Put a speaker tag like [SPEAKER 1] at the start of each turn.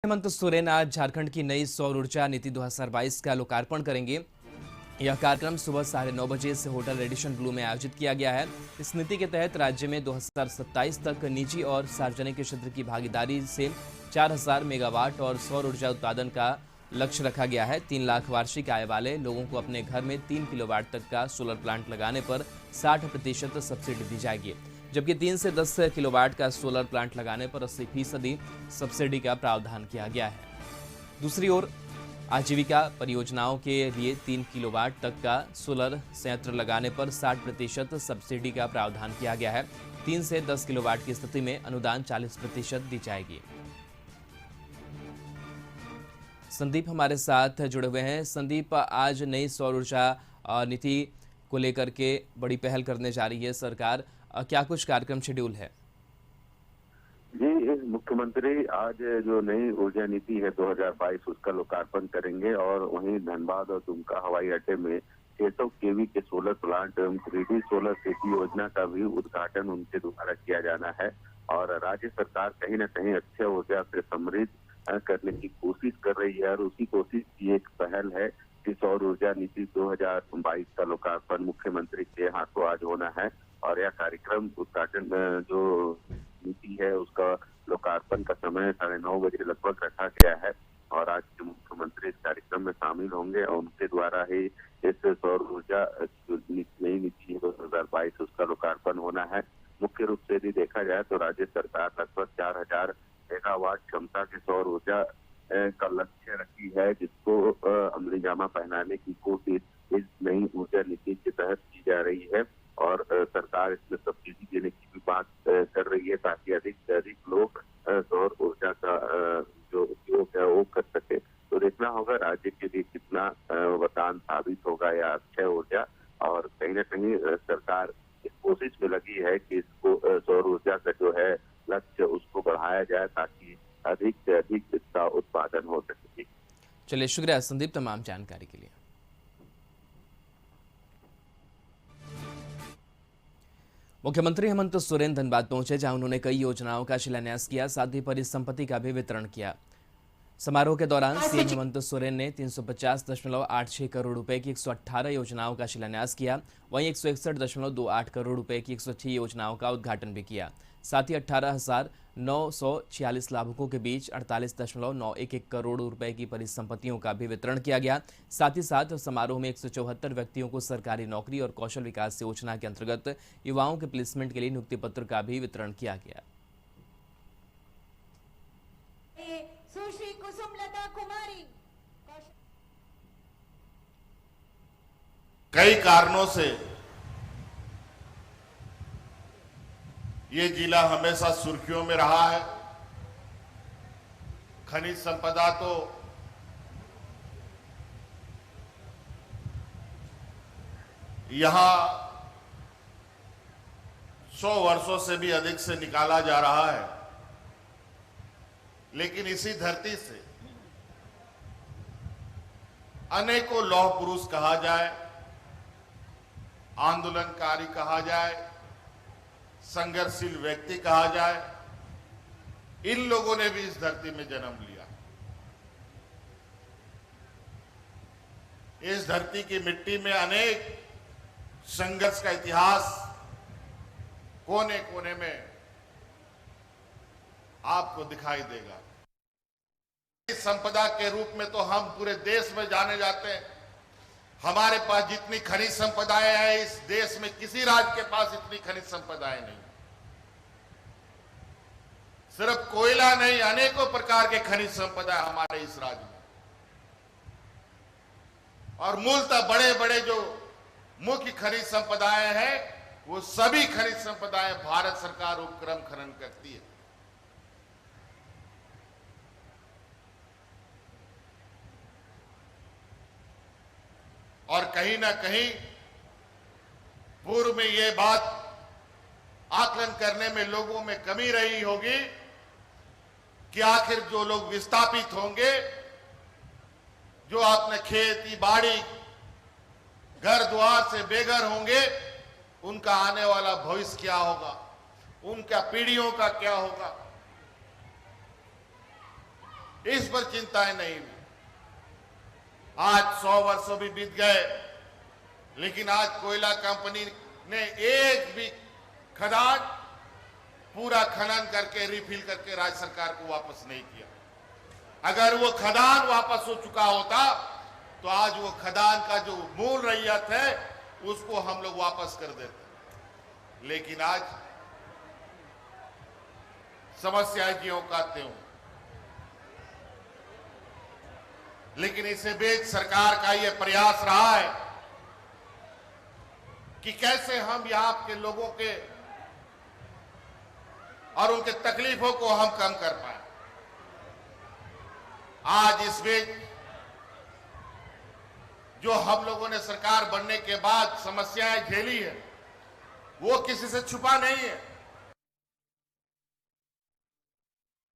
[SPEAKER 1] हेमंत सोरेन आज झारखंड की नई सौर ऊर्जा नीति 2022 का लोकार्पण करेंगे। यह कार्यक्रम सुबह 9:30 बजे से होटल रेडिशन ब्लू में आयोजित किया गया है। इस नीति के तहत राज्य में 2027 तक निजी और सार्वजनिक क्षेत्र की भागीदारी से 4000 मेगावाट और सौर ऊर्जा उत्पादन का लक्ष्य रखा गया है। 3 लाख वार्षिक आय वाले लोगों को अपने घर में 3 किलोवाट तक का सोलर प्लांट लगाने पर 60% सब्सिडी दी जाएगी, जबकि 3 से 10 किलोवाट का सोलर प्लांट लगाने पर 80% सब्सिडी का प्रावधान किया गया है। दूसरी ओर आजीविका परियोजनाओं के लिए 3 किलोवाट तक का सोलर संयंत्र लगाने पर 60% सब्सिडी का प्रावधान किया गया है। 3 से 10 किलोवाट की स्थिति में अनुदान 40% दी जाएगी। संदीप हमारे साथ जुड़े हुए हैं। संदीप, आज नई सौर ऊर्जा नीति को लेकर के बड़ी पहल करने जा रही है सरकार, क्या कुछ कार्यक्रम शेड्यूल है?
[SPEAKER 2] जी, मुख्यमंत्री आज जो नई ऊर्जा नीति है 2022 उसका लोकार्पण करेंगे और वहीं धनबाद और दुमका हवाई अड्डे में 600 केवी के सोलर प्लांट एवं 3D सोलर सिटी योजना का भी उद्घाटन उनके द्वारा किया जाना है। और राज्य सरकार कहीं न कहीं अक्षय ऊर्जा से समृद्ध करने की कोशिश कर रही है और उसी कोशिश की एक पहल है कि सौर ऊर्जा नीति 2022 का लोकार्पण मुख्यमंत्री के हाथों आज होना है। और यह कार्यक्रम उद्घाटन जो नीति है उसका लोकार्पण का समय 9:30 बजे लगभग रखा गया है और आज के मुख्यमंत्री इस कार्यक्रम में शामिल होंगे और उनके द्वारा ही इस सौर ऊर्जा नई नीति 2022 उसका लोकार्पण होना है। मुख्य रूप से यदि देखा जाए तो राज्य सरकार लगभग 4000 मेगावाट क्षमता की सौर ऊर्जा का लक्ष्य रखी है, जिसको अमलीजामा पहनाने की कोशिश इस नई ऊर्जा नीति के तहत की जा रही है। और सरकार इसमें सब्सिडी देने की भी बात कर रही है ताकि अधिक से अधिक लोग सौर ऊर्जा का जो उपयोग है वो कर सके। तो देखना होगा राज्य के लिए कितना वरदान साबित होगा या अक्षय ऊर्जा। और कहीं न कहीं सरकार इस कोशिश में लगी है कि इसको सौर ऊर्जा का जो है लक्ष्य उसको बढ़ाया जाए ताकि अधिक से अधिक इसका उत्पादन हो सके।
[SPEAKER 1] चलिए, शुक्रिया संदीप तमाम जानकारी के लिए। मुख्यमंत्री हेमंत सोरेन धनबाद पहुंचे, जहां उन्होंने कई योजनाओं का शिलान्यास किया, साथ ही परिसंपत्ति का भी वितरण किया। समारोह के दौरान सीएम हेमंत सोरेन ने 350.86 करोड़ रुपए की 118 योजनाओं का शिलान्यास किया। वहीं 161.28 करोड़ रुपए की 106 योजनाओं का उद्घाटन भी किया। साथ ही 18,946 लाभुकों के बीच 48.911 करोड़ रुपए की परिसंपत्तियों का भी वितरण किया गया। साथ ही साथ समारोह में 174 व्यक्तियों को सरकारी नौकरी और कौशल विकास योजना के अंतर्गत युवाओं के प्लेसमेंट के लिए नियुक्ति पत्र का भी वितरण किया गया।
[SPEAKER 3] सुश्री कुसुमलता कुमारी
[SPEAKER 4] कई कारणों से ये जिला हमेशा सुर्खियों में रहा है। खनिज संपदा तो यहां 100 वर्षों से भी अधिक से निकाला जा रहा है, लेकिन इसी धरती से अनेकों लौह पुरुष कहा जाए, आंदोलनकारी कहा जाए, संघर्षशील व्यक्ति कहा जाए, इन लोगों ने भी इस धरती में जन्म लिया। इस धरती की मिट्टी में अनेक संघर्ष का इतिहास कोने कोने में आपको दिखाई देगा। इस संपदा के रूप में तो हम पूरे देश में जाने जाते हैं। हमारे पास जितनी खनिज संपदाएं हैं, इस देश में किसी राज्य के पास इतनी खनिज संपदाएं नहीं। सिर्फ कोयला नहीं, अनेकों प्रकार के खनिज संपदा हमारे इस राज्य में। और मूलतः बड़े बड़े जो मुख्य खनिज संपदाएं हैं, वो सभी खनिज संपदाएं भारत सरकार उपक्रम खनन करती है। और कहीं ना कहीं पूर्व में ये बात आकलन करने में लोगों में कमी रही होगी कि आखिर जो लोग विस्थापित होंगे, जो अपने खेती बाड़ी घर द्वार से बेघर होंगे, उनका आने वाला भविष्य क्या होगा, उनका पीढ़ियों का क्या होगा। इस पर चिंताएं नहीं हुई। आज 100 वर्षों भी बीत गए, लेकिन आज कोयला कंपनी ने एक भी खदान पूरा खनन करके रिफिल करके राज्य सरकार को वापस नहीं किया। अगर वो खदान वापस हो चुका होता तो आज वो खदान का जो मूल रैयत है उसको हम लोग वापस कर देते। लेकिन आज समस्याएं ज्यों का त्यों। लेकिन इसे बीच सरकार का ये प्रयास रहा है कि कैसे हम यहां के लोगों के और उनके तकलीफों को हम कम कर पाए। आज इस बीच जो हम लोगों ने सरकार बनने के बाद समस्याएं झेली है वो किसी से छुपा नहीं है।